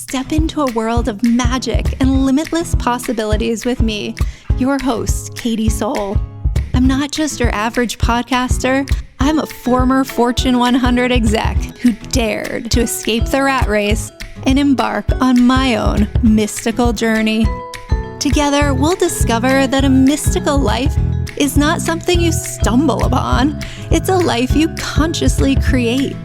Step into a world of magic and limitless possibilities with me, your host, Katie Soul. I'm not just your average podcaster. I'm a former Fortune 100 exec who dared to escape the rat race and embark on my own mystical journey. Together, we'll discover that a mystical life is not something you stumble upon. It's a life you consciously create.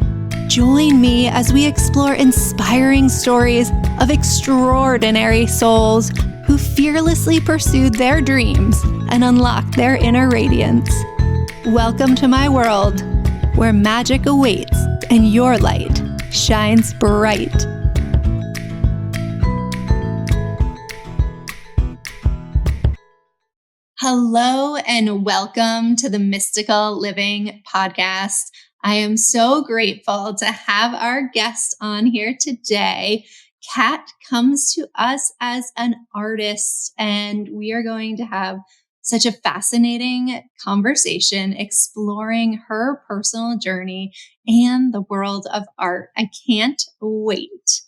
Join me as we explore inspiring stories of extraordinary souls who fearlessly pursued their dreams and unlocked their inner radiance. Welcome to my world, where magic awaits and your light shines bright. Hello and welcome to the Mystical Living Podcast. I am so grateful to have our guest on here today. Kat comes to us as an artist, and we are going to have such a fascinating conversation exploring her personal journey and the world of art. I can't wait.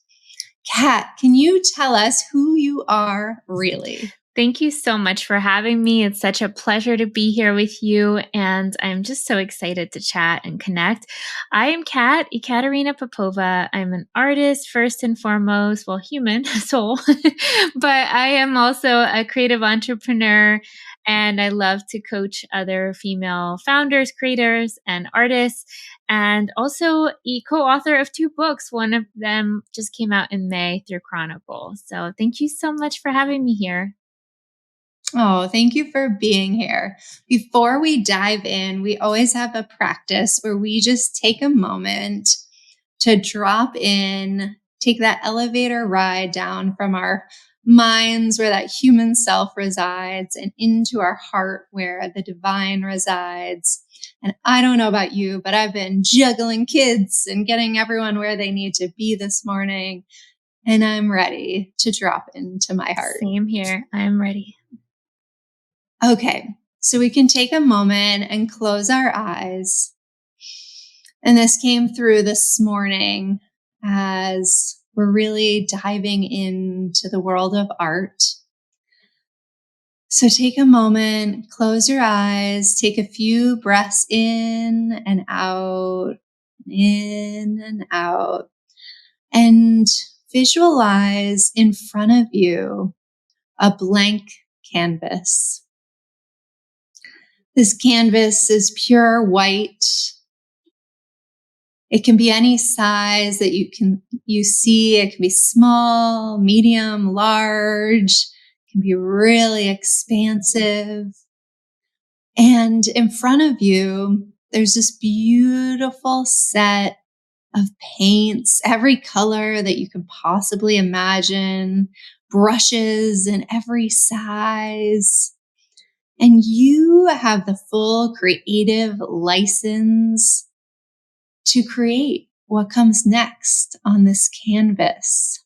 Kat, can you tell us who you are really? Thank you so much for having me. It's such a pleasure to be here with you, and I'm just so excited to chat and connect. I am Ekaterina Popova. I'm an artist first and foremost, human soul, but I am also a creative entrepreneur, and I love to coach other female founders, creators, and artists, and also a co-author of 2 books. One of them just came out in May through Chronicle. So thank you so much for having me here. Oh, thank you for being here. Before we dive in, we always have a practice where we just take a moment to drop in, take that elevator ride down from our minds where that human self resides and into our heart where the divine resides. And I don't know about you, but I've been juggling kids and getting everyone where they need to be this morning. And I'm ready to drop into my heart. Same here. I'm ready. Okay, so we can take a moment and close our eyes. And this came through this morning as we're really diving into the world of art. So take a moment, close your eyes, take a few breaths in and out, and visualize in front of you a blank canvas. This canvas is pure white. It can be any size that you see. It can be small, medium, large. It can be really expansive. And in front of you, there's this beautiful set of paints, every color that you can possibly imagine, brushes in every size. And you have the full creative license to create what comes next on this canvas.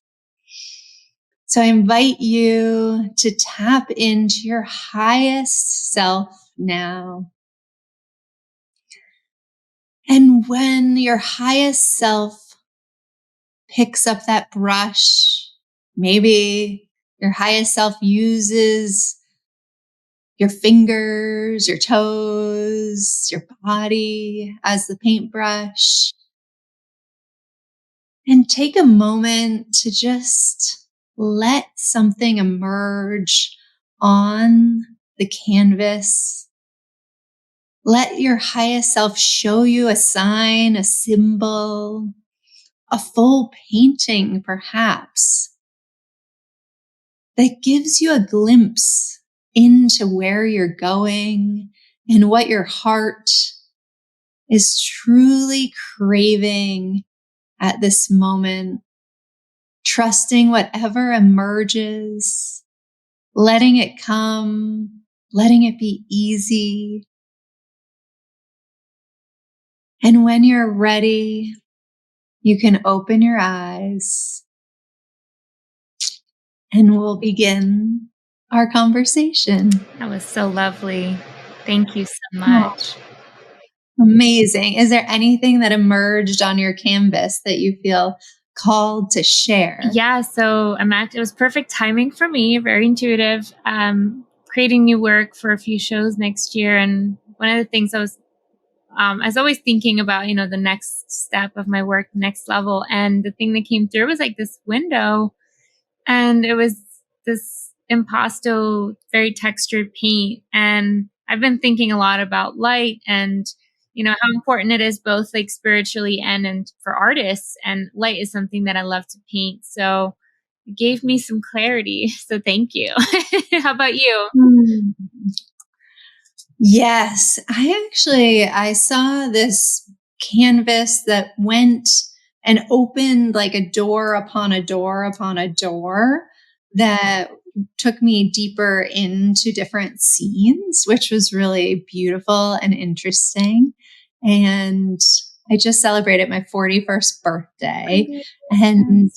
So I invite you to tap into your highest self now. And when your highest self picks up that brush, maybe your highest self uses your fingers, your toes, your body as the paintbrush. And take a moment to just let something emerge on the canvas. Let your highest self show you a sign, a symbol, a full painting perhaps, that gives you a glimpse into where you're going and what your heart is truly craving at this moment, trusting whatever emerges, letting it come, letting it be easy. And when you're ready, you can open your eyes and we'll begin our conversation. That was so lovely. Thank you so much. Oh, amazing. Is there anything that emerged on your canvas that you feel called to share? Yeah, so it was perfect timing for me, very intuitive. Creating new work for a few shows next year. And one of the things I was always thinking about, the next step of my work, next level. And the thing that came through was like this window, and it was this impasto, very textured paint. And I've been thinking a lot about light and, how important it is both like spiritually and for artists. And light is something that I love to paint. So it gave me some clarity. So thank you. How about you? Hmm. Yes, I saw this canvas that went and opened like a door upon a door upon a door that took me deeper into different scenes, which was really beautiful and interesting. And I just celebrated my 41st birthday, and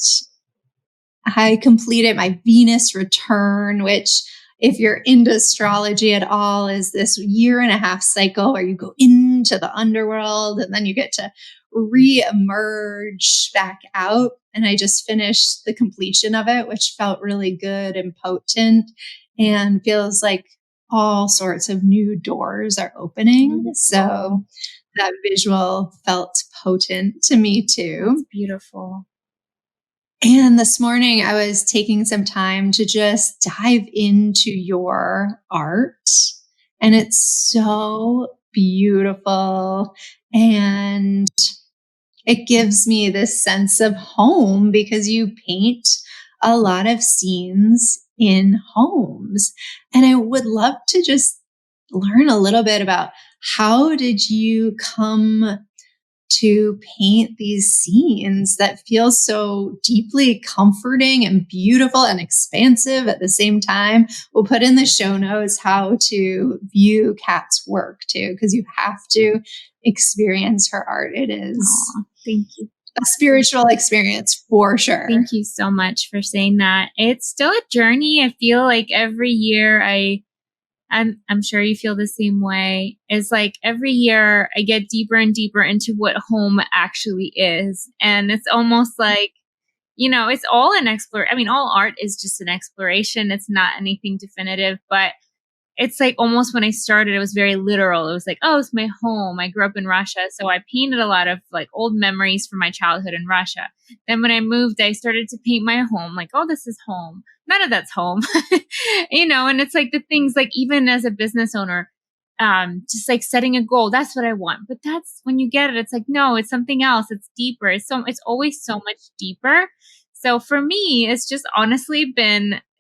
I completed my Venus return, which, if you're into astrology at all, is this 1.5 year cycle where you go into the underworld and then you get to re-emerge back out. And I just finished the completion of it, which felt really good and potent and feels like all sorts of new doors are opening. Beautiful. So that visual felt potent to me too. That's beautiful. And this morning I was taking some time to just dive into your art, and it's so beautiful. And it gives me this sense of home because you paint a lot of scenes in homes. And I would love to just learn a little bit about, how did you come to paint these scenes that feel so deeply comforting and beautiful and expansive at the same time? We'll put in the show notes how to view Kat's work too, because you have to experience her art. It is thank you. A spiritual experience for sure. Thank you so much for saying that. It's still a journey. I feel like every year I'm sure you feel the same way. It's like every year I get deeper and deeper into what home actually is. And it's almost like, it's all an exploration. I mean, all art is just an exploration. It's not anything definitive, but it's like almost when I started, it was very literal. It was like, oh, it's my home. I grew up in Russia. So I painted a lot of like old memories from my childhood in Russia. Then when I moved, I started to paint my home. Like, oh, this is home. None of that's home, and it's like the things like, even as a business owner, just like setting a goal, that's what I want. But that's when you get it, it's like, no, it's something else. It's deeper. It's always so much deeper. So for me, it's just honestly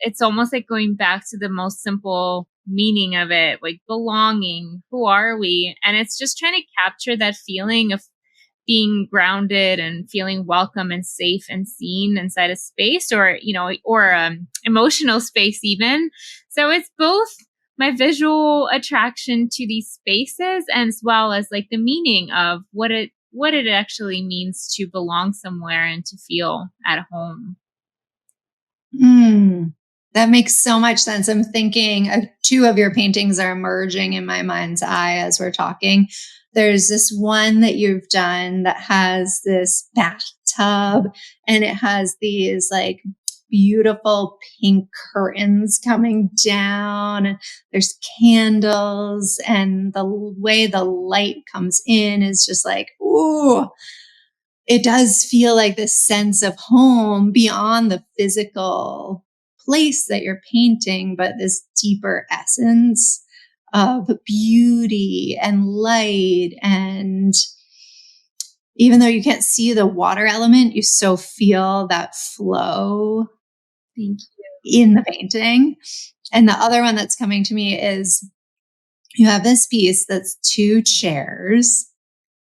it's almost like going back to the most simple meaning of it, like belonging. Who are we? And it's just trying to capture that feeling of being grounded and feeling welcome and safe and seen inside a space, or emotional space even. So it's both my visual attraction to these spaces, and as well as like the meaning of what it actually means to belong somewhere and to feel at home. That makes so much sense. I'm thinking two of your paintings are emerging in my mind's eye as we're talking. There's this one that you've done that has this bathtub, and it has these like beautiful pink curtains coming down. There's candles, and the way the light comes in is just like, ooh, it does feel like this sense of home beyond the physical place that you're painting, but this deeper essence of beauty and light. And even though you can't see the water element, you so feel that flow in the painting. And the other one that's coming to me is, you have this piece that's 2 chairs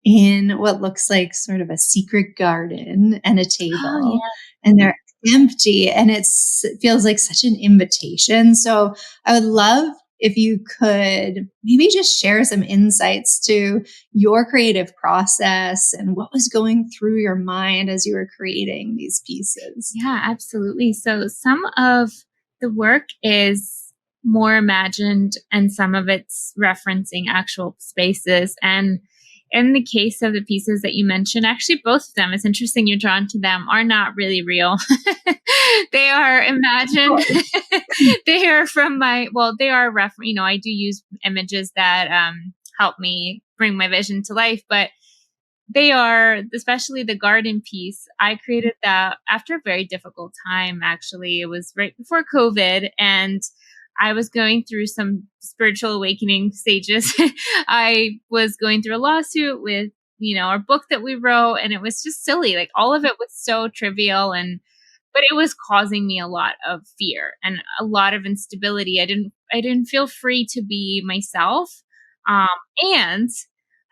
in what looks like sort of a secret garden and a table, and they're empty, and it feels like such an invitation. So I would love if you could maybe just share some insights to your creative process and what was going through your mind as you were creating these pieces. Yeah, absolutely. So some of the work is more imagined and some of it's referencing actual spaces. And in the case of the pieces that you mentioned, actually both of them, it's interesting you're drawn to them, are not really real. They are imagined. They are from they are I do use images that help me bring my vision to life, but they are, especially the garden piece. I created that after a very difficult time, actually. It was right before COVID, and I was going through some spiritual awakening stages. I was going through a lawsuit with, our book that we wrote, and it was just silly. Like, all of it was so trivial, but it was causing me a lot of fear and a lot of instability. I didn't feel free to be myself. Um, and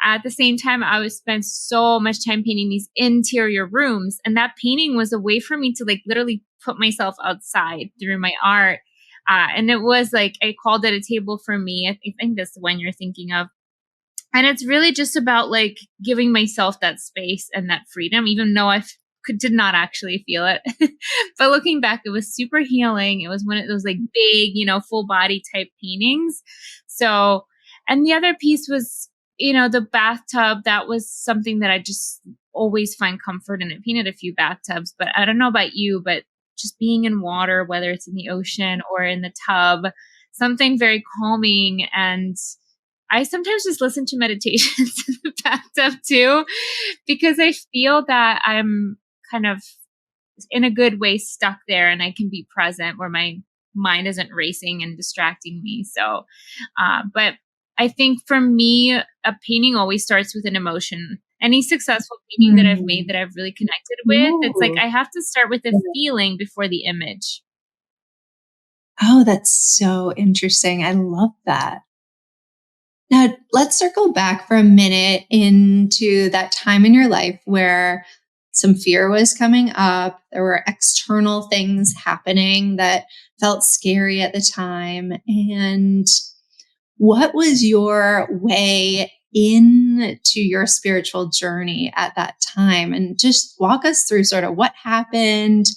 at the same time, I was spent so much time painting these interior rooms, and that painting was a way for me to like literally put myself outside through my art. And it was like, I called it a table for me. I think that's the one you're thinking of. And it's really just about like giving myself that space and that freedom, even though did not actually feel it. But looking back, it was super healing. It was one of those like big, full body type paintings. So, and the other piece was, the bathtub. That was something that I just always find comfort in. I painted a few bathtubs, but I don't know about you, but just being in water, whether it's in the ocean or in the tub, something very calming. And I sometimes just listen to meditations in the bathtub too, because I feel that I'm kind of in a good way stuck there, and I can be present where my mind isn't racing and distracting me. So, but I think for me, a painting always starts with an emotion. Any successful painting that I've made that I've really connected with, it's like I have to start with a feeling before the image. Oh, that's so interesting. I love that. Now, let's circle back for a minute into that time in your life where some fear was coming up. There were external things happening that felt scary at the time. And what was your way into your spiritual journey at that time? And just walk us through sort of what happened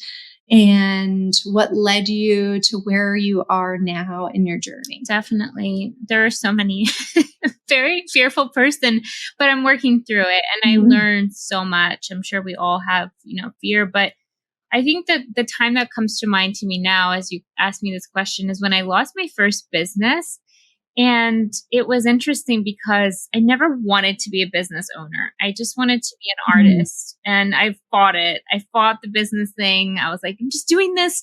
and what led you to where you are now in your journey. Definitely. There are so many very fearful person, but I'm working through it, and I learned so much. I'm sure we all have, fear, but I think that the time that comes to mind to me now, as you asked me this question, is when I lost my first business. And it was interesting because I never wanted to be a business owner. I just wanted to be an artist, and I fought it. I fought the business thing. I was like, I'm just doing this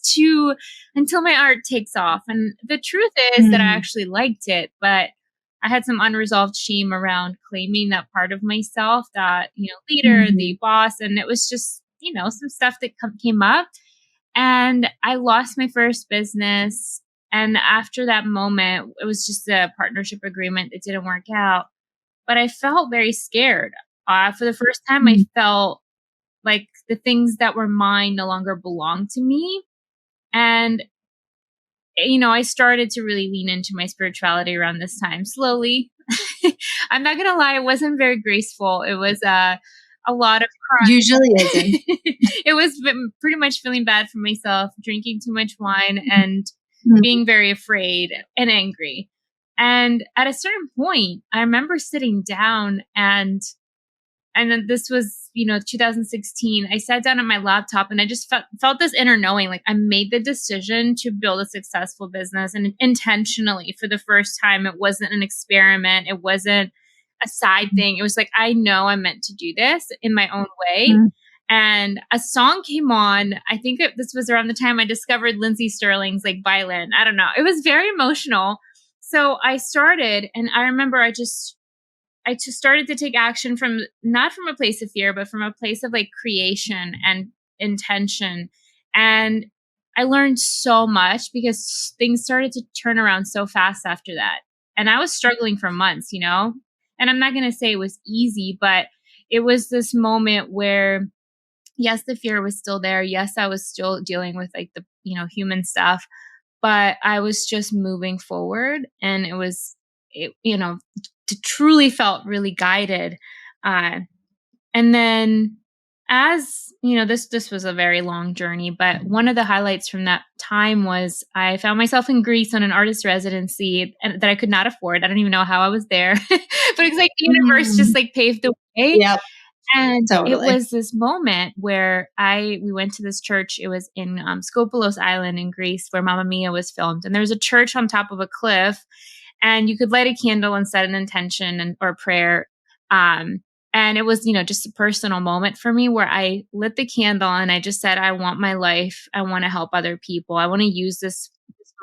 until my art takes off. And the truth is that I actually liked it, but I had some unresolved shame around claiming that part of myself, that, leader, the boss. And it was just, some stuff that came up, and I lost my first business. And after that moment, it was just a partnership agreement that didn't work out. But I felt very scared. For the first time, I felt like the things that were mine no longer belonged to me. And, I started to really lean into my spirituality around this time slowly. I'm not going to lie, it wasn't very graceful. It was a lot of crying. Usually isn't. It was pretty much feeling bad for myself, drinking too much wine, and being very afraid and angry. And at a certain point, I remember sitting down, and then this was, 2016. I sat down at my laptop, and I just felt this inner knowing, like I made the decision to build a successful business, and intentionally for the first time. It wasn't an experiment. It wasn't a side thing. It was like, I know I'm meant to do this in my own way. And a song came on. I think this was around the time I discovered Lindsey Sterling's like Violin. I don't know. It was very emotional. So I started, and I remember I just started to take action not from a place of fear, but from a place of like creation and intention. And I learned so much because things started to turn around so fast after that. And I was struggling for months, and I'm not going to say it was easy, but it was this moment where, yes, the fear was still there. Yes, I was still dealing with like the, human stuff, but I was just moving forward, and truly felt really guided. And then as you know, this was a very long journey, but one of the highlights from that time was I found myself in Greece on an artist residency and that I could not afford. I don't even know how I was there, but it's like the universe just Mm. like paved the way. Yep, And it totally. was this moment where we went to this church. It was in Skopelos Island in Greece, where Mamma Mia was filmed, and there was a church on top of a cliff, and you could light a candle and set an intention or prayer. Um, and it was, just a personal moment for me where I lit the candle and I just said, I want my life. I want to help other people. I want to use this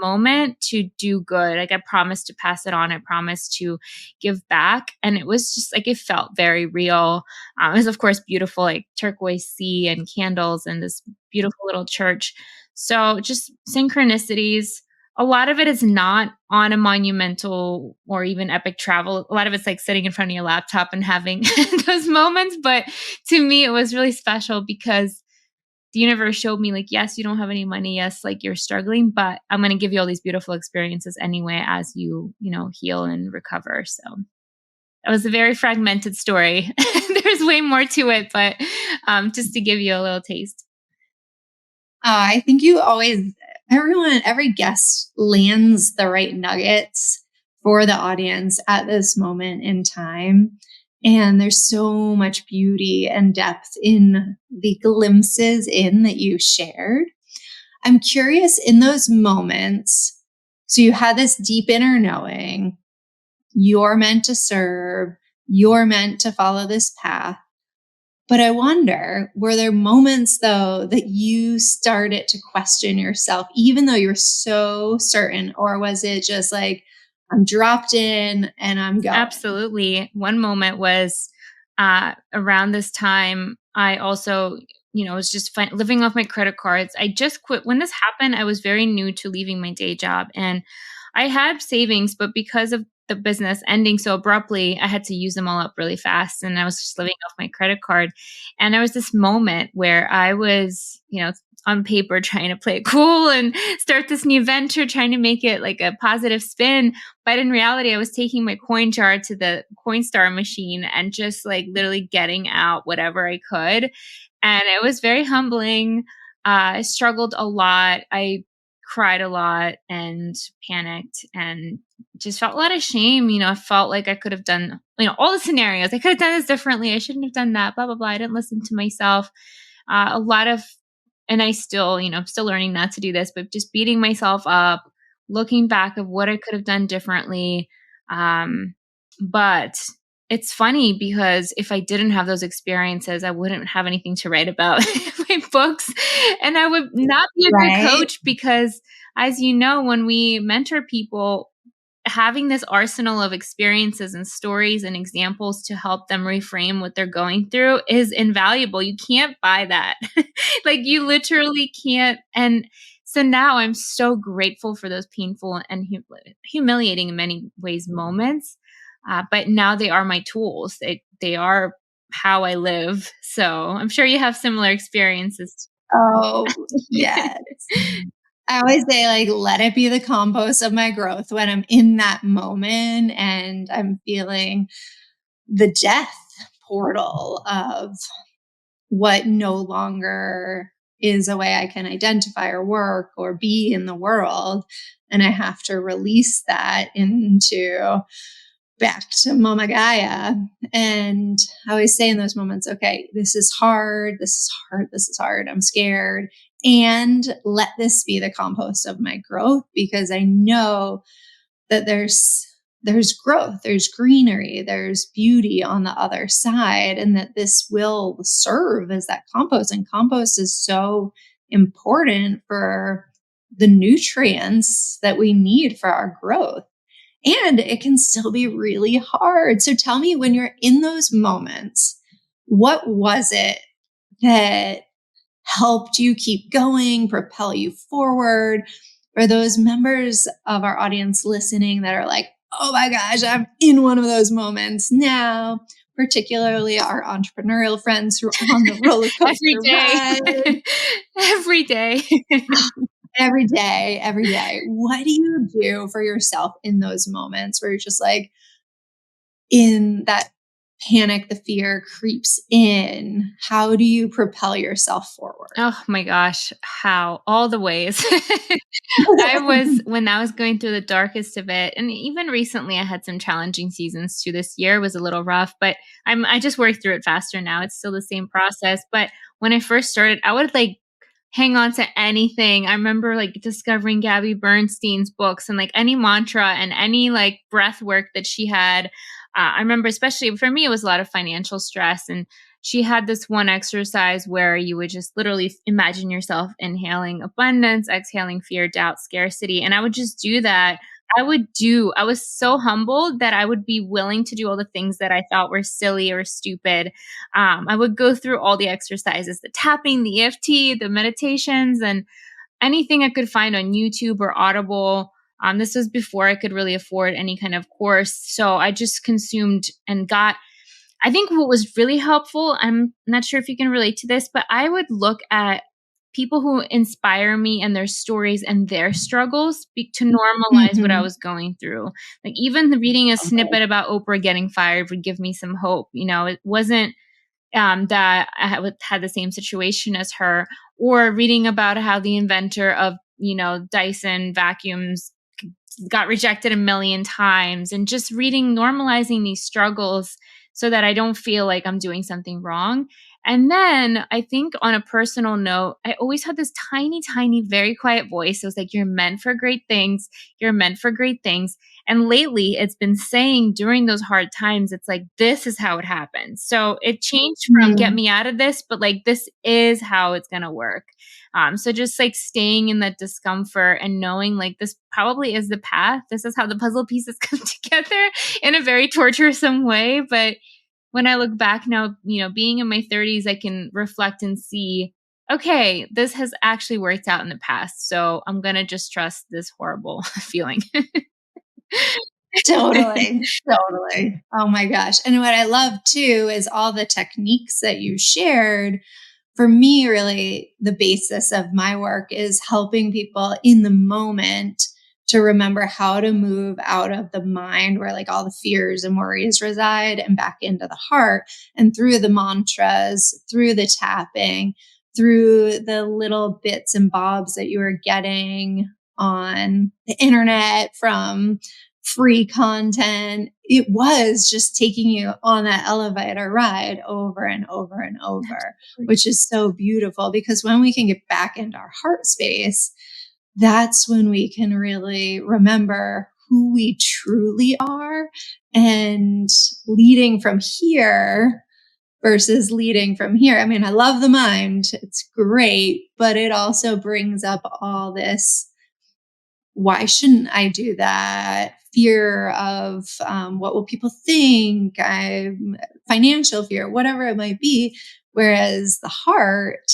moment to do good. Like I promised to pass it on. I promised to give back. And it was just like, it felt very real. It was, of course, beautiful, like turquoise sea and candles and this beautiful little church. So just synchronicities. A lot of it is not on a monumental or even epic travel. A lot of it's like sitting in front of your laptop and having those moments. But to me, it was really special because the universe showed me, like, yes, you don't have any money. Yes, like you're struggling, but I'm going to give you all these beautiful experiences anyway as you heal and recover. So it was a very fragmented story. There's way more to it, but just to give you a little taste. I think every guest lands the right nuggets for the audience at this moment in time. And there's so much beauty and depth in the glimpses in that you shared. I'm curious in those moments. So you had this deep inner knowing, you're meant to serve, you're meant to follow this path. But I wonder, were there moments though that you started to question yourself, even though you're so certain? Or was it just like, I'm dropped in and I'm going? Absolutely. One moment was around this time. I also, was just living off my credit cards. I just quit. When this happened, I was very new to leaving my day job and I had savings, but because of the business ending so abruptly, I had to use them all up really fast. And I was just living off my credit card. And there was this moment where I was, on paper trying to play it cool and start this new venture, trying to make it like a positive spin. But in reality, I was taking my coin jar to the Coinstar machine and just like literally getting out whatever I could. And it was very humbling. I struggled a lot. I cried a lot and panicked and just felt a lot of shame. I felt like I could have done, all the scenarios. I could have done this differently. I shouldn't have done that, blah, blah, blah. I didn't listen to myself. A lot of, and I still, still learning not to do this, but just beating myself up, looking back of what I could have done differently. But it's funny because if I didn't have those experiences, I wouldn't have anything to write about in my books and I would not be a good Right. coach because, as you know, when we mentor people, having this arsenal of experiences and stories and examples to help them reframe what they're going through is invaluable. You can't buy that. Like you literally can't. And so now I'm so grateful for those painful and humiliating in many ways moments. But now they are my tools. They are how I live. So I'm sure you have similar experiences. Oh, yes. I always say, like, let it be the compost of my growth when I'm in that moment and I'm feeling the death portal of what no longer is a way I can identify or work or be in the world. And I have to release that back to Mama Gaia. And I always say in those moments, okay, this is hard. This is hard. This is hard. I'm scared. And let this be the compost of my growth because I know that there's growth, there's greenery, there's beauty on the other side, and that this will serve as that compost. And compost is so important for the nutrients that we need for our growth. And it can still be really hard. So tell me, when you're in those moments, what was it that helped you keep going, propel you forward? For those members of our audience listening that are like, oh my gosh, I'm in one of those moments now, particularly our entrepreneurial friends who are on the roller Every coaster day. ride. Every day. Every day, every day. What do you do for yourself in those moments where you're just like in that panic, the fear creeps in, how do you propel yourself forward? Oh my gosh, how? All the ways. When I was going through the darkest of it, and even recently I had some challenging seasons too. This year was a little rough, but I just worked through it faster now. It's still the same process. But when I first started, I would like hang on to anything. I remember like discovering Gabby Bernstein's books and like any mantra and any like breath work that she had. I remember, especially for me, it was a lot of financial stress. And she had this one exercise where you would just literally imagine yourself inhaling abundance, exhaling fear, doubt, scarcity. And I would just do that. I was so humbled that I would be willing to do all the things that I thought were silly or stupid. I would go through all the exercises, the tapping, the EFT, the meditations, and anything I could find on YouTube or Audible. This was before I could really afford any kind of course. So I just consumed and got, I think what was really helpful, I'm not sure if you can relate to this, but I would look at people who inspire me and their stories and their struggles to normalize what I Mhm. was going through. Like even reading a snippet about Oprah getting fired would give me some hope. You know, it wasn't that I had the same situation as her, or reading about how the inventor of, Dyson vacuums got rejected a million times, and just reading, normalizing these struggles so that I don't feel like I'm doing something wrong. And then I think on a personal note, I always had this tiny, tiny, very quiet voice. It was like, you're meant for great things. You're meant for great things. And lately it's been saying during those hard times, it's like, this is how it happens. So it changed from get Mm. me out of this, but like, this is how it's going to work. So just like staying in that discomfort and knowing like this probably is the path. This is how the puzzle pieces come together in a very torturesome way. But when I look back now, being in my 30s, I can reflect and see, okay, this has actually worked out in the past. So I'm going to just trust this horrible feeling. Totally, totally. Oh my gosh. And what I love too is all the techniques that you shared. For me, really, the basis of my work is helping people in the moment to remember how to move out of the mind where like all the fears and worries reside and back into the heart. And through the mantras, through the tapping, through the little bits and bobs that you are getting on the internet from free content. It was just taking you on that elevator ride over and over and over, which is so beautiful because when we can get back into our heart space, that's when we can really remember who we truly are and leading from here versus leading from here. I mean, I love the mind. It's great, but it also brings up all this, why shouldn't I do that? Fear of what will people think? Financial fear, whatever it might be. Whereas the heart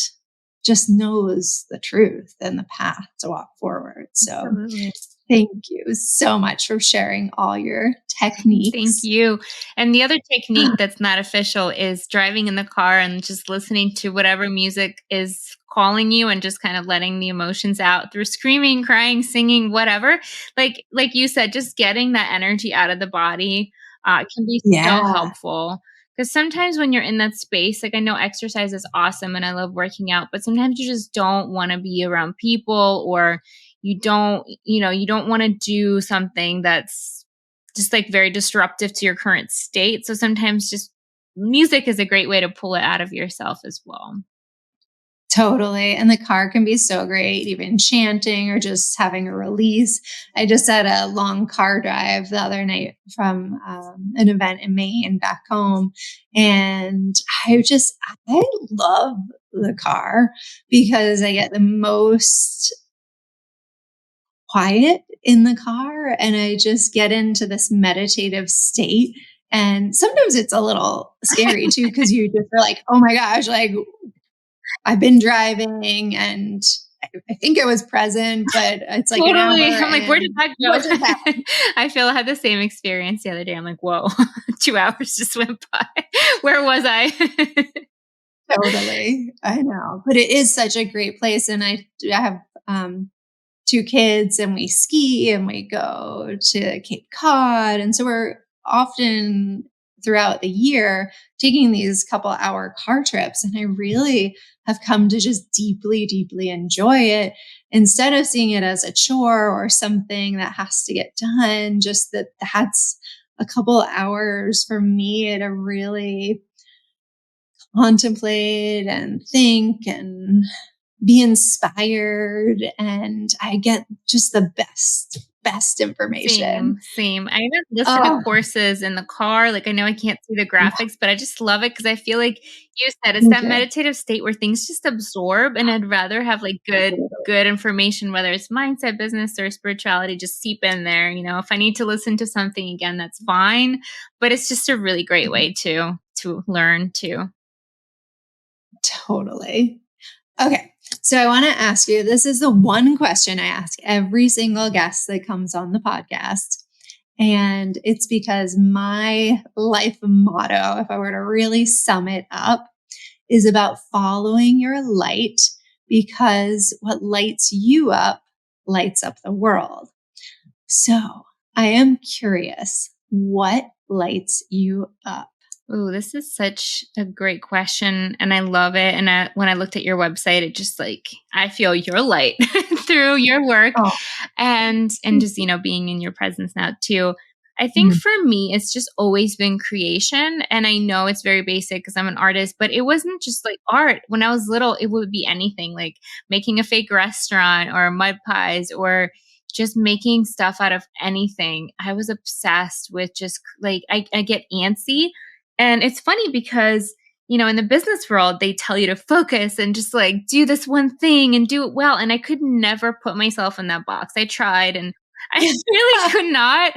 just knows the truth and the path to walk forward. So Absolutely. thank you so much for sharing all your Thank techniques. you. And the other technique that's not official is driving in the car and just listening to whatever music is calling you and just kind of letting the emotions out through screaming, crying, singing, whatever. Like you said, just getting that energy out of the body can be so Yeah, helpful. Because sometimes when you're in that space, like I know exercise is awesome and I love working out, but sometimes you just don't want to be around people, or you don't want to do something that's just like very disruptive to your current state. So sometimes just music is a great way to pull it out of yourself as well. totally. And the car can be so great, even chanting or just having a release. I just had a long car drive the other night from an event in Maine back home. And I love the car because I get the most quiet in the car and I just get into this meditative state. And sometimes it's a little scary too, because you just are like, oh my gosh, like I've been driving and I think I was present, but it's like an hour Totally. I'm like, where did and that what just go? happened? I feel I had the same experience the other day. I'm like, whoa, 2 hours just went by. Where was I? Totally. I know. But it is such a great place. And I have two kids and we ski and we go to Cape Cod. And so we're often throughout the year taking these couple hour car trips. And I really have come to just deeply, deeply enjoy it instead of seeing it as a chore or something that has to get done. Just that's a couple hours for me to really contemplate and think and be inspired. And I get just the best information. Same. I even listen to Oh, courses in the car. Like, I know I can't see the yeah, graphics, but I just love it because I feel like you said it's me that too. meditative state where things just absorb, and I'd rather have like good information, whether it's mindset, business, or spirituality, just seep in there. If I need to listen to something again, that's fine. But it's just a really great way to learn too. Totally. Okay. So I want to ask you, this is the one question I ask every single guest that comes on the podcast. And it's because my life motto, if I were to really sum it up, is about following your light, because what lights you up lights up the world. So I am curious, what lights you up? Ooh, this is such a great question, and I love it. And when I looked at your website, it just like I feel your light through your work, Oh, and just being in your presence now too. I think mm, for me, it's just always been creation, and I know it's very basic because I'm an artist, but it wasn't just like art. When I was little, it would be anything like making a fake restaurant or mud pies or just making stuff out of anything. I was obsessed with just like I get antsy, and it's funny because, in the business world, they tell you to focus and just like do this one thing and do it well. And I could never put myself in that box. I tried and I really could not.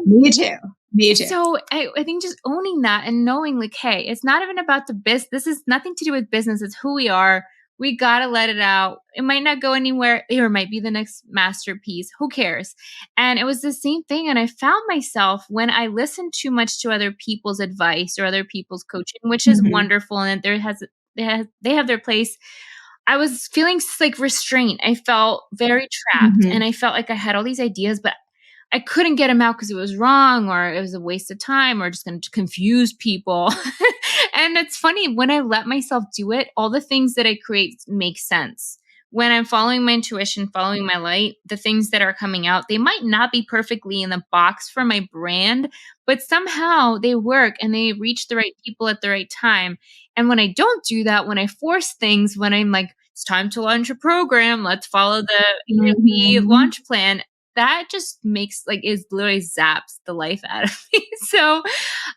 me too. Me too. So I think just owning that and knowing like, hey, it's not even about the business. This is nothing to do with business. It's who we are. We got to let it out. It might not go anywhere, or it might be the next masterpiece. Who cares? And it was the same thing. And I found myself when I listened too much to other people's advice or other people's coaching, which is Mhm, wonderful. And they have their place. I was feeling like restraint. I felt very trapped, and mhm, I felt like I had all these ideas, but I couldn't get them out because it was wrong or it was a waste of time or just going to confuse people. And it's funny, when I let myself do it, all the things that I create make sense. When I'm following my intuition, following my light, the things that are coming out, they might not be perfectly in the box for my brand, but somehow they work and they reach the right people at the right time. And when I don't do that, when I force things, when I'm like, it's time to launch a program, let's follow the A&B mhm. launch plan, that just makes like is literally zaps the life out of me. So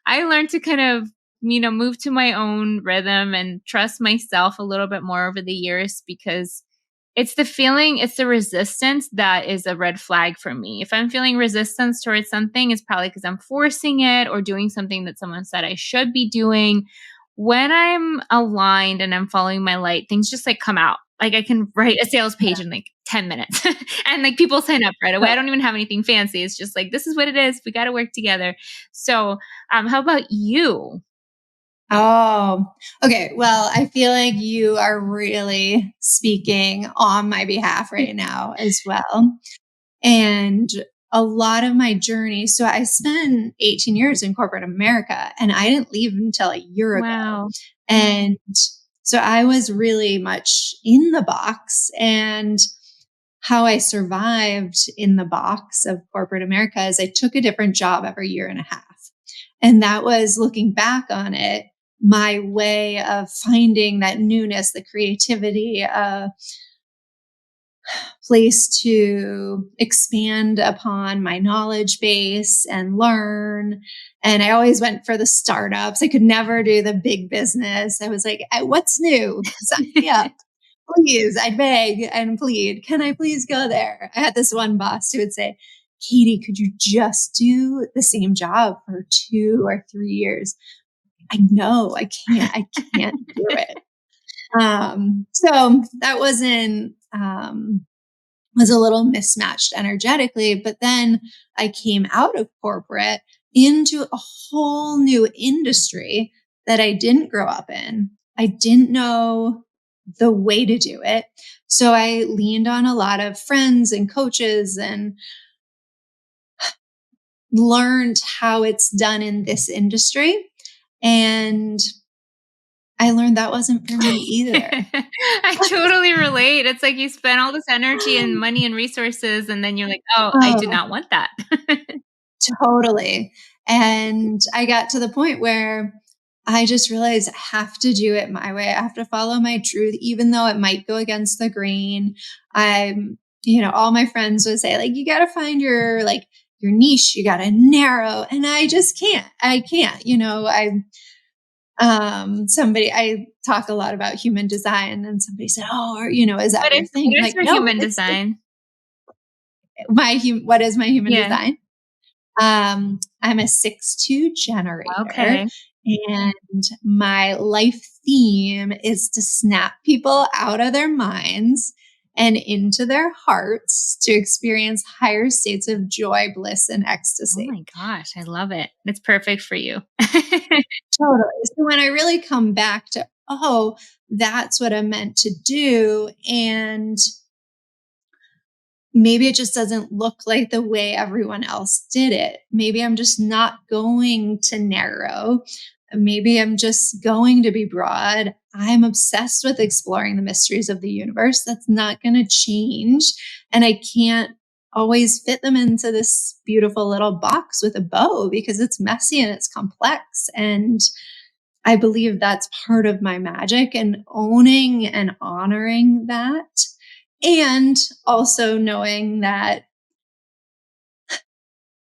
I learned to kind of, move to my own rhythm and trust myself a little bit more over the years, because it's the feeling, it's the resistance that is a red flag for me. If I'm feeling resistance towards something, it's probably because I'm forcing it or doing something that someone said I should be doing. When I'm aligned and I'm following my light, things just like come out. Like I can write a sales page in like 10 minutes and like people sign up right away. I don't even have anything fancy. It's just like, this is what it is. We got to work together. So, how about you? Oh, okay. Well, I feel like you are really speaking on my behalf right now as well. And a lot of my journey, so I spent 18 years in corporate America and I didn't leave until a year ago. Wow. And so I was really much in the box. And how I survived in the box of corporate America is I took a different job every year and a half. And that was, looking back on it, my way of finding that newness, the creativity, place to expand upon my knowledge base and learn. And I always went for the startups. I could never do the big business. I was like, what's new? Sign me up. Please, I'd beg and plead. Can I please go there? I had this one boss who would say, Katie, could you just do the same job for 2 or 3 years? I know I can't do it. So that was a little mismatched energetically, but then I came out of corporate into a whole new industry that I didn't grow up in. I didn't know the way to do it. So I leaned on a lot of friends and coaches and learned how it's done in this industry. And I learned that wasn't for me either. I totally relate. It's like you spend all this energy and money and resources, and then you're like, "Oh, I do Oh, not want that." totally. And I got to the point where I just realized I have to do it my way. I have to follow my truth, even though it might go against the grain. All my friends would say, like, you got to find your niche, you got to narrow. And I just can't. I can't. I talk a lot about human design, and somebody said, "Oh, or, is that your thing?" I'm What is like, your no, human it's design? what is my human Yeah. design? I'm a 6-2 generator, Okay. and my life theme is to snap people out of their minds and into their hearts to experience higher states of joy, bliss, and Oh ecstasy. my gosh, I love it. It's perfect for you. Totally. So when I really come back to, oh, that's what I'm meant to do, and maybe it just doesn't look like the way everyone else did it. Maybe I'm just not going to narrow. Maybe I'm just going to be broad. I'm obsessed with exploring the mysteries of the universe. That's not going to change. And I can't always fit them into this beautiful little box with a bow because it's messy and it's complex. And I believe that's part of my magic, and owning and honoring that. And also knowing that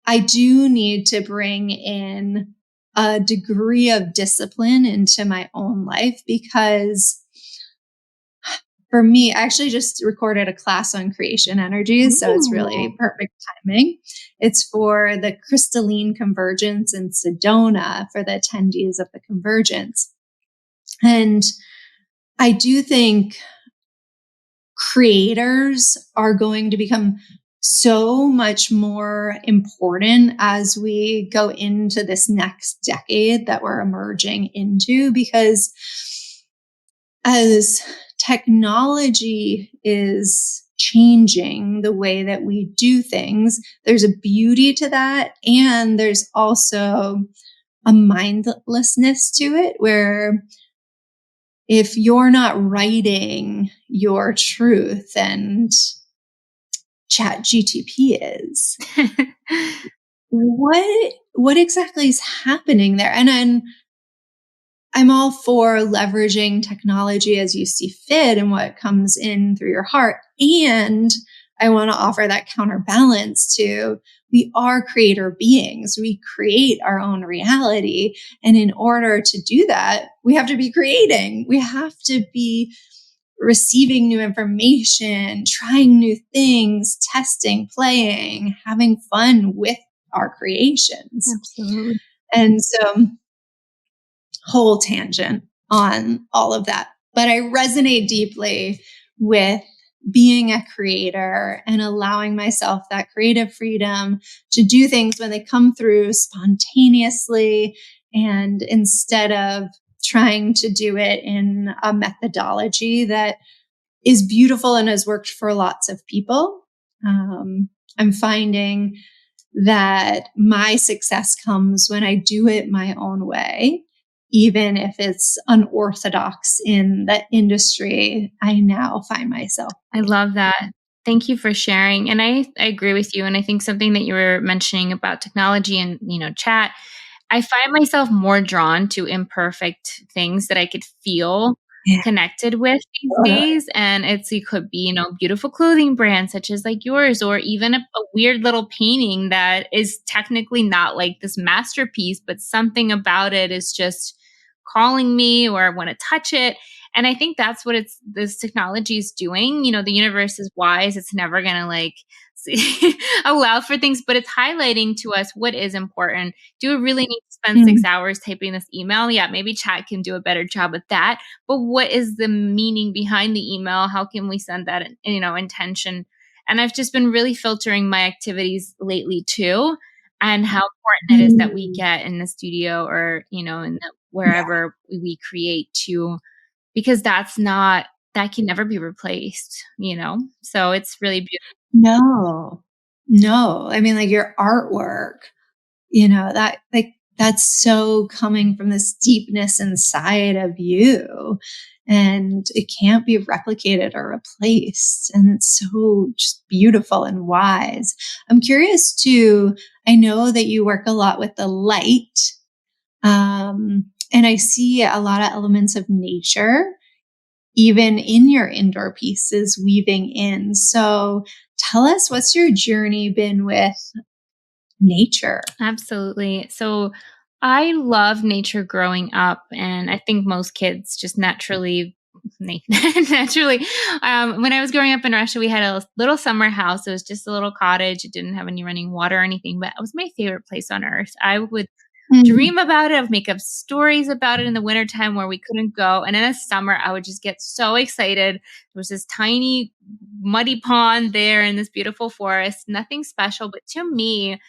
I do need to bring in a degree of discipline into my own life, because for me, I actually just recorded a class on creation energies. So it's Ooh. really perfect timing. It's for the crystalline convergence in Sedona for the attendees of the convergence. And I do think creators are going to become so much more important as we go into this next decade that we're emerging into, because as technology is changing the way that we do things, there's a beauty to that. And there's also a mindlessness to it, where if you're not writing your truth, and chat GTP is, what exactly is happening there? And I'm all for leveraging technology as you see fit and what comes in through your heart. And I want to offer that counterbalance to, we are creator beings. We create our own reality. And in order to do that, we have to be creating. We have to be receiving new information, trying new things, testing, playing, having fun with our creations. Absolutely. And so, whole tangent on all of that. But I resonate deeply with being a creator and allowing myself that creative freedom to do things when they come through spontaneously, and instead of trying to do it in a methodology that is beautiful and has worked for lots of people. I'm finding that my success comes when I do it my own way, even if it's unorthodox in the industry I now find myself I in. love that. Thank you for sharing. And I agree with you. And I think something that you were mentioning about technology and, chat, I find myself more drawn to imperfect things that I could feel Yeah, connected with these totally. days. And it could be, beautiful clothing brands such as like yours, or even a weird little painting that is technically not like this masterpiece, but something about it is just calling me, or I want to touch it. And I think that's what this technology is doing. The universe is wise. It's never going to like allow for things, but it's highlighting to us what is important. Do we really need to spend Mm, 6 hours typing this email? Yeah, maybe chat can do a better job at that. But what is the meaning behind the email? How can we send that, intention? And I've just been really filtering my activities lately too, and how important it is that we mm, get in the studio, or, yeah. wherever we create to, because that can never be replaced. So it's really beautiful. No, no. I mean, like your artwork. that like that's so coming from this deepness inside of you. And it can't be replicated or replaced. And it's so just beautiful and wise. I'm curious too. I know that you work a lot with the light. And I see a lot of elements of nature, even in your indoor pieces, weaving in. So tell us, what's your journey been with nature? Absolutely. So I love nature growing up, and I think most kids just naturally. Naturally, when I was growing up in Russia, we had a little summer house. It was just a little cottage. It didn't have any running water or anything, but it was my favorite place on earth. I would Mm. dream about it. I would make up stories about it in the wintertime where we couldn't go. And in the summer, I would just get so excited. There was this tiny muddy pond there in this beautiful forest, nothing special. But to me,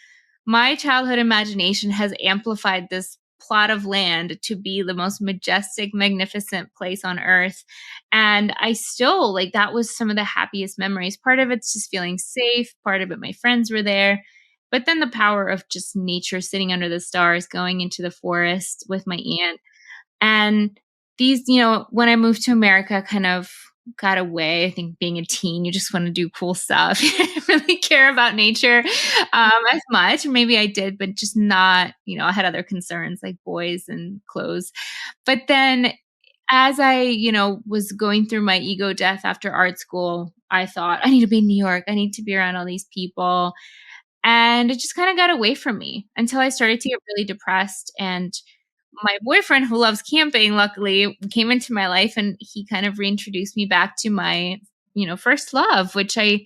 my childhood imagination has amplified this plot of land to be the most majestic, magnificent place on earth. And I still like that was some of the happiest memories. Part of it's just feeling safe, part of it, my friends were there. But then the power of just nature sitting under the stars, going into the forest with my aunt. And these, when I moved to America, kind of got away. I think being a teen, you just want to do cool stuff. You didn't really care about nature as much. Or maybe I did, but just not, I had other concerns like boys and clothes. But then as I, was going through my ego death after art school, I thought, I need to be in New York. I need to be around all these people. And it just kind of got away from me until I started to get really depressed. And my boyfriend, who loves camping, luckily came into my life, and he kind of reintroduced me back to my, first love, which I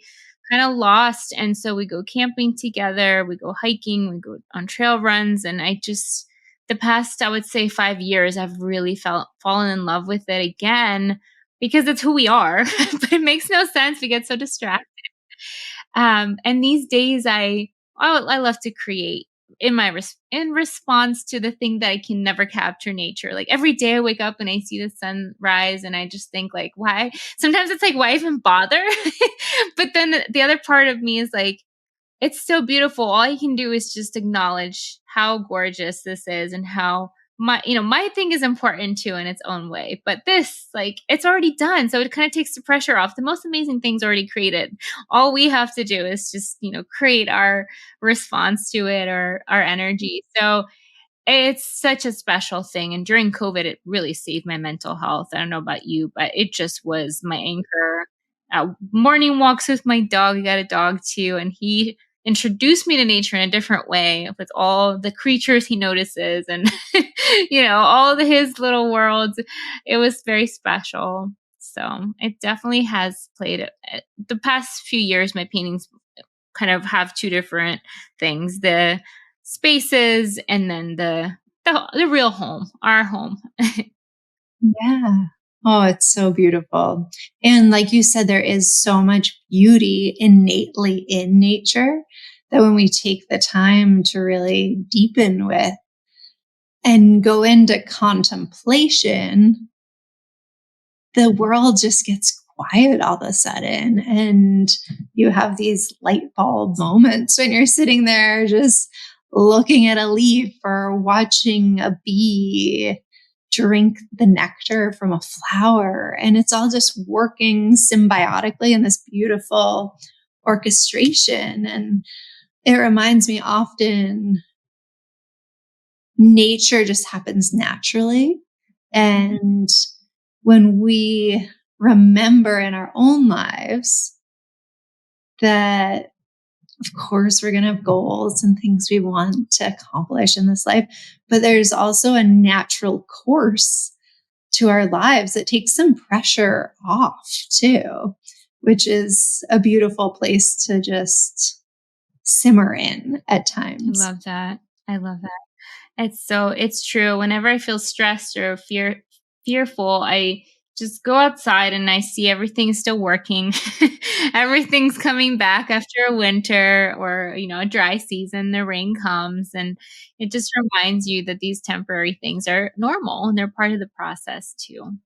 kind of lost. And so we go camping together, we go hiking, we go on trail runs. And the past, I would say 5 years, I've really fallen in love with it again because it's who we are, but it makes no sense. We get so distracted. And these days, I love to create in response to the thing that I can never capture, nature. Like every day I wake up and I see the sunrise, and I just think like, why? Sometimes it's like, why even bother? But then the other part of me is like, it's so beautiful. All you can do is just acknowledge how gorgeous this is and how my thing is important too in its own way. But this, like, it's already done. So it kind of takes the pressure off. The most amazing thing's already created. All we have to do is just, create our response to it or our energy. So it's such a special thing. And during COVID, it really saved my mental health. I don't know about you, but it just was my anchor. Morning walks with my dog. I got a dog too. And he introduced me to nature in a different way with all the creatures he notices and, all his little worlds. It was very special. So it definitely has played the past few years. My paintings kind of have two different things: the spaces and then the real home, our home. Yeah. Oh, it's so beautiful. And like you said, there is so much beauty innately in nature that when we take the time to really deepen with and go into contemplation, the world just gets quiet all of a sudden. And you have these light bulb moments when you're sitting there just looking at a leaf or watching a bee drink the nectar from a flower. And it's all just working symbiotically in this beautiful orchestration. And it reminds me often nature just happens naturally. And when we remember in our own lives that, of course, we're going to have goals and things we want to accomplish in this life, but there's also a natural course to our lives that takes some pressure off too, which is a beautiful place to just simmer in at times. I love that. I love that. It's true. Whenever I feel stressed or fearful, I just go outside and I see everything still working. Everything's coming back after a winter or, a dry season. The rain comes, and it just reminds you that these temporary things are normal and they're part of the process too.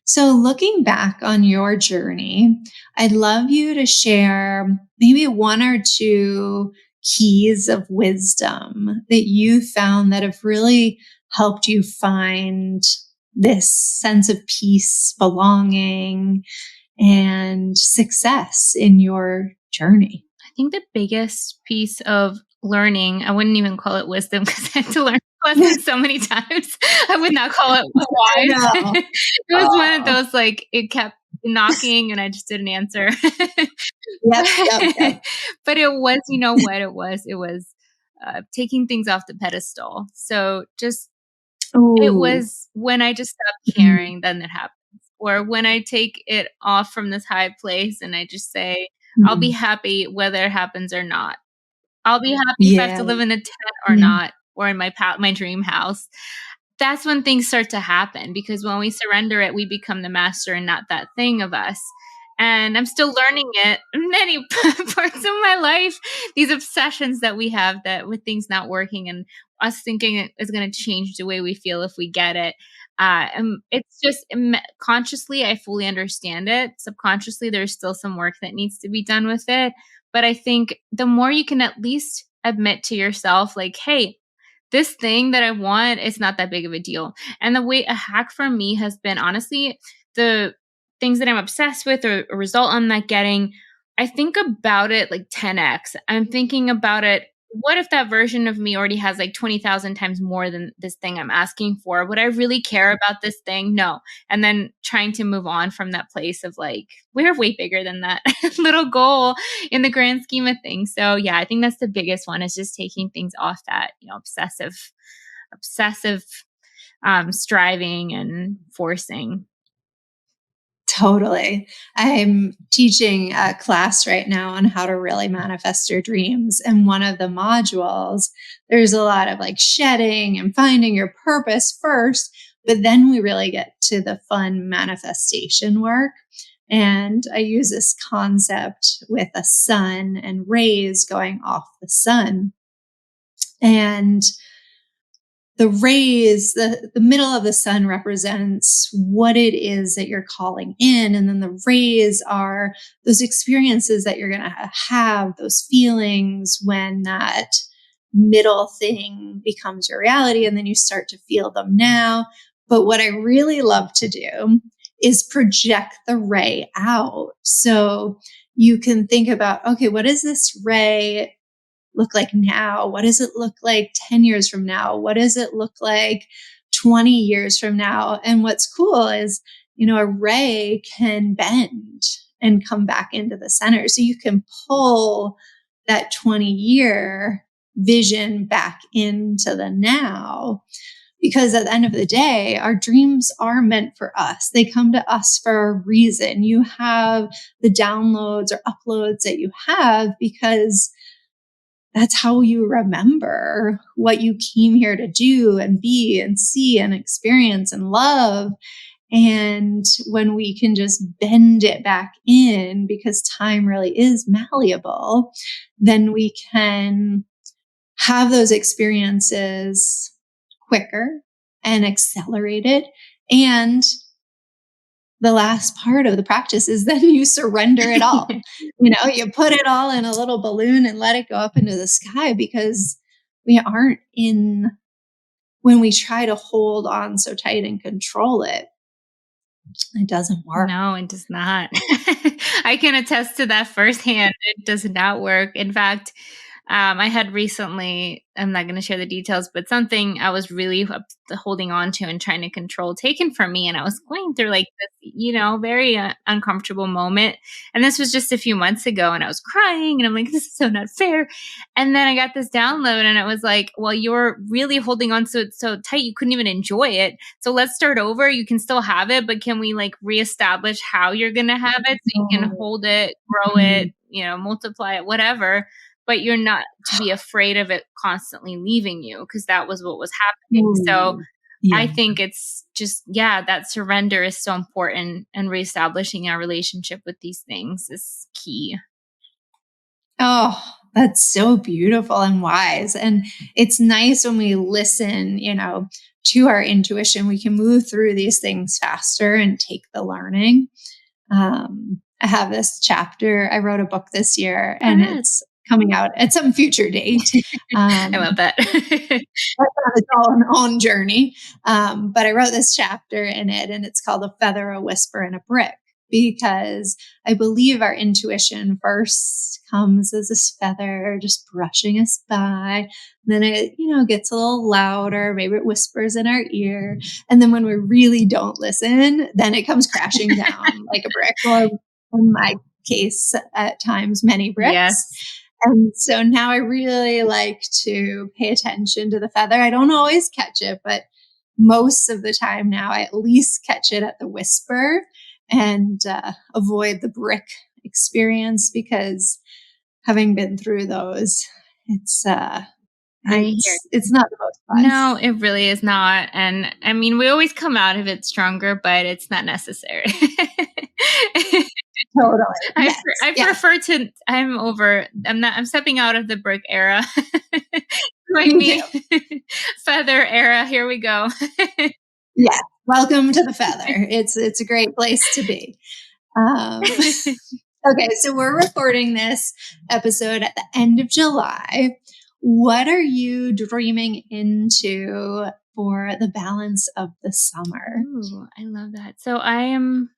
So, looking back on your journey, I'd love you to share maybe one or two keys of wisdom that you found that have really helped you find this sense of peace, belonging, and success in your journey? I think the biggest piece of learning, I wouldn't even call it wisdom because I had to learn lessons so many times. I would not call it I know. wise. It was one of those, like, it kept knocking and I just didn't answer. Yep, yep, yep. But it was, you know what it was? It was taking things off the pedestal. So just, it Ooh. was when I just stopped Mm, caring, then it happens. Or when I take it off from this high place and I just say, I'll be mm. happy whether it happens or not. I'll be happy if I have Yeah. to live in a tent or Mm. not, or in my dream house. That's when things start to happen, because when we surrender it, we become the master and not that thing of us. And I'm still learning it in many parts of my life. These obsessions that we have, that with things not working and us thinking it is going to change the way we feel if we get it. And it's just consciously, I fully understand it. Subconsciously, there's still some work that needs to be done with it. But I think the more you can at least admit to yourself, like, hey, this thing that I want, it's not that big of a deal. And the way, a hack for me has been, honestly, the things that I'm obsessed with, or a result I'm not getting, I think about it like 10x. I'm thinking about it, what if that version of me already has like 20,000 times more than this thing I'm asking for? Would I really care about this thing? No. And then trying to move on from that place of like, we're way bigger than that little goal in the grand scheme of things. So yeah, I think that's the biggest one, is just taking things off that, obsessive striving and forcing. Totally. I'm teaching a class right now on how to really manifest your dreams. And one of the modules, there's a lot of like shedding and finding your purpose first, but then we really get to the fun manifestation work. And I use this concept with a sun and rays going off the sun. And the rays, the middle of the sun represents what it is that you're calling in. And then the rays are those experiences that you're going to have, those feelings when that middle thing becomes your reality. And then you start to feel them now. But what I really love to do is project the ray out. So you can think about, okay, what is this ray look like now? What does it look like 10 years from now? What does it look like 20 years from now? And what's cool is, a ray can bend and come back into the center. So you can pull that 20-year vision back into the now. Because at the end of the day, our dreams are meant for us. They come to us for a reason. You have the downloads or uploads that you have because that's how you remember what you came here to do and be and see and experience and love. And when we can just bend it back in, because time really is malleable, then we can have those experiences quicker and accelerated. And the last part of the practice is then you surrender it all. You put it all in a little balloon and let it go up into the sky, because we aren't in, when we try to hold on so tight and control it, it doesn't work. No, it does not. I can attest to that firsthand. It does not work. In fact, I had recently, I'm not going to share the details, but something I was really holding on to and trying to control taken from me. And I was going through like this, very uncomfortable moment. And this was just a few months ago, and I was crying and I'm like, this is so not fair. And then I got this download and it was like, well, you're really holding on to it so tight, you couldn't even enjoy it. So let's start over. You can still have it, but can we like reestablish how you're going to have it so you can hold it, grow it, multiply it, whatever, but you're not to be afraid of it constantly leaving you, because that was what was happening. So Yeah. I think it's just, that surrender is so important, and reestablishing our relationship with these things is key. Oh, that's so beautiful and wise. And it's nice when we listen, to our intuition, we can move through these things faster and take the learning. I have this chapter, I wrote a book this year, and it's coming out at some future date. I love that. That's on its own journey. But I wrote this chapter in it, and it's called A Feather, a Whisper, and a Brick, because I believe our intuition first comes as this feather just brushing us by. Then it, gets a little louder. Maybe it whispers in our ear. And then when we really don't listen, then it comes crashing down like a brick, or in my case, at times, many bricks. Yes. And so now I really like to pay attention to the feather. I don't always catch it, but most of the time now I at least catch it at the whisper and avoid the brick experience, because having been through those, it's not the most fun. No, it really is not. And I mean, we always come out of it stronger, but it's not necessary. Totally. I prefer to, I'm stepping out of the brick era. Going the feather era. Here we go. Yeah. Welcome to the feather. It's a great place to be. Okay. So we're recording this episode at the end of July. What are you dreaming into for the balance of the summer? Ooh, I love that. So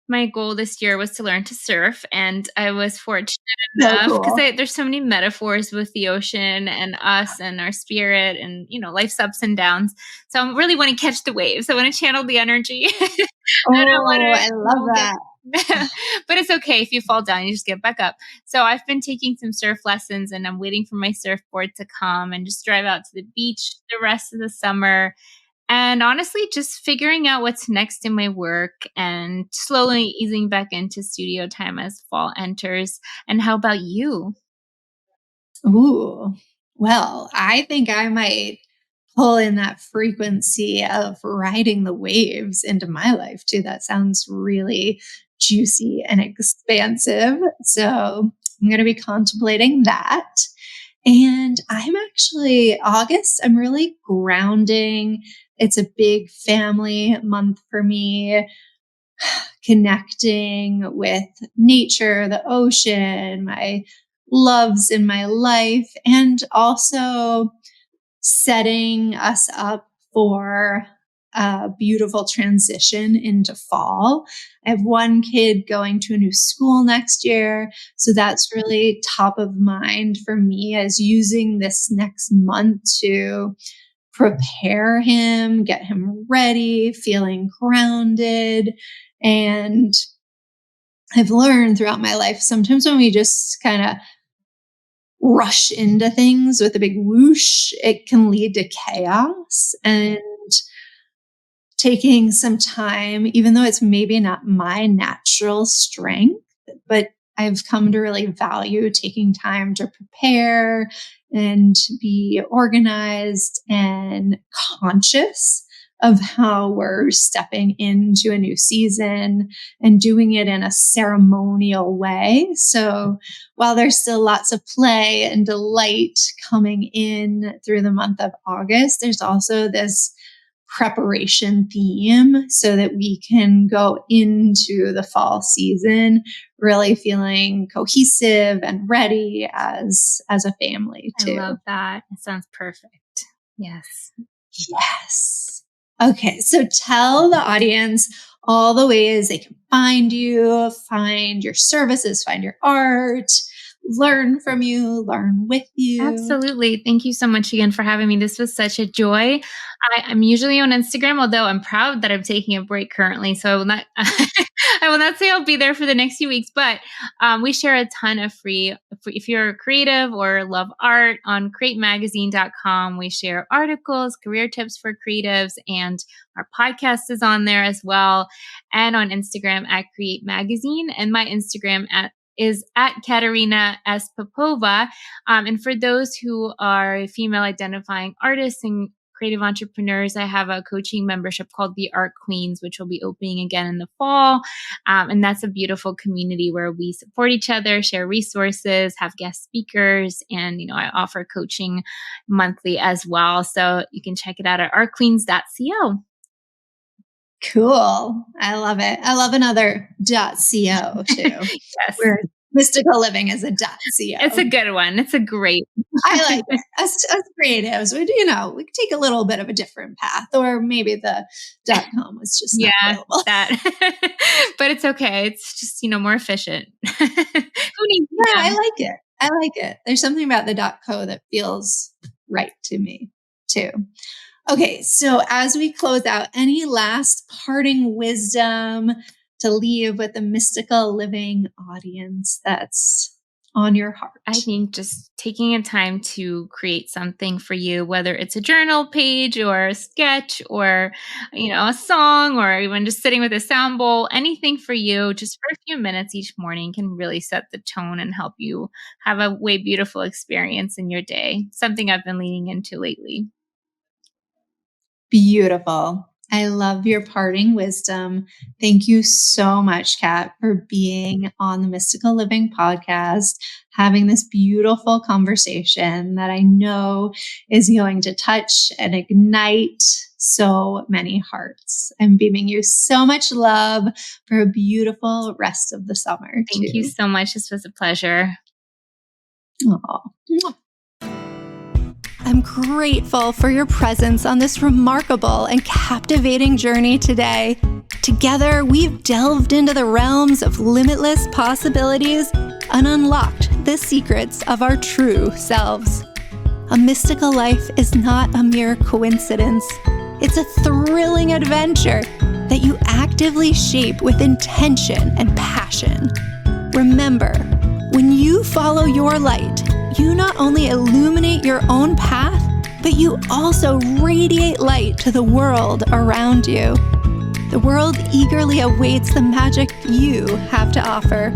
my goal this year was to learn to surf, and I was fortunate enough because there's so many metaphors with the ocean and us and our spirit and, life's ups and downs. So I really want to catch the waves. I want to channel the energy. I love that. But it's okay if you fall down, you just get back up. So I've been taking some surf lessons, and I'm waiting for my surfboard to come and just drive out to the beach the rest of the summer. And honestly, just figuring out what's next in my work and slowly easing back into studio time as fall enters. And how about you? Ooh, well, I think I might pull in that frequency of riding the waves into my life too. That sounds really juicy and expansive. So I'm going to be contemplating that. And August, I'm really grounding. It's a big family month for me, connecting with nature, the ocean, my loves in my life, and also setting us up for a beautiful transition into fall. I have one kid going to a new school next year, so that's really top of mind for me, as using this next month to prepare him, get him ready, feeling grounded. And I've learned throughout my life, sometimes when we just kind of rush into things with a big whoosh, it can lead to chaos. And taking some time, even though it's maybe not my natural strength, but I've come to really value taking time to prepare and be organized and conscious of how we're stepping into a new season and doing it in a ceremonial way. So while there's still lots of play and delight coming in through the month of August, there's also this preparation theme so that we can go into the fall season really feeling cohesive and ready as a family too. I love that. It sounds perfect. Yes. Yes. Okay. So tell the audience all the ways they can find you, find your services, find your art, learn from you, learn with you. Absolutely. Thank you so much again for having me. This was such a joy. I'm usually on Instagram, although I'm proud that I'm taking a break currently. So I will not, I will not say I'll be there for the next few weeks, but we share a ton of free, if you're creative or love art, on createmagazine.com. We share articles, career tips for creatives, and our podcast is on there as well. And on Instagram at Create Magazine, and my Instagram is at Ekaterina S. Popova. And for those who are female identifying artists and creative entrepreneurs, I have a coaching membership called the Art Queens, which will be opening again in the fall. And that's a beautiful community where we support each other, share resources, have guest speakers, and, I offer coaching monthly as well. So you can check it out at artqueens.co. Cool. I love it. I love another .co too. Yes. We're Mystical living is a .co. It's a good one. It's a great. I like it. Us creatives, we could take a little bit of a different path, or maybe the .com was just not available. That. But it's okay. It's just, more efficient. Who needs Yeah, I like it. There's something about the .co that feels right to me too. Okay, so as we close out, any last parting wisdom to leave with the mystical living audience that's on your heart? I think just taking a time to create something for you, whether it's a journal page or a sketch or, a song, or even just sitting with a sound bowl, anything for you, just for a few minutes each morning can really set the tone and help you have a way beautiful experience in your day. Something I've been leaning into lately. Beautiful. I love your parting wisdom. Thank you so much, Kat, for being on the Mystical Living podcast, having this beautiful conversation that I know is going to touch and ignite so many hearts. I'm beaming you so much love for a beautiful rest of the summer. Thank you so much. This was a pleasure. Aww. I'm grateful for your presence on this remarkable and captivating journey today. Together, we've delved into the realms of limitless possibilities and unlocked the secrets of our true selves. A mystical life is not a mere coincidence. It's a thrilling adventure that you actively shape with intention and passion. Remember, when you follow your light, you not only illuminate your own path, but you also radiate light to the world around you. The world eagerly awaits the magic you have to offer.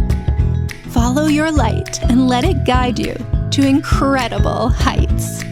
Follow your light and let it guide you to incredible heights.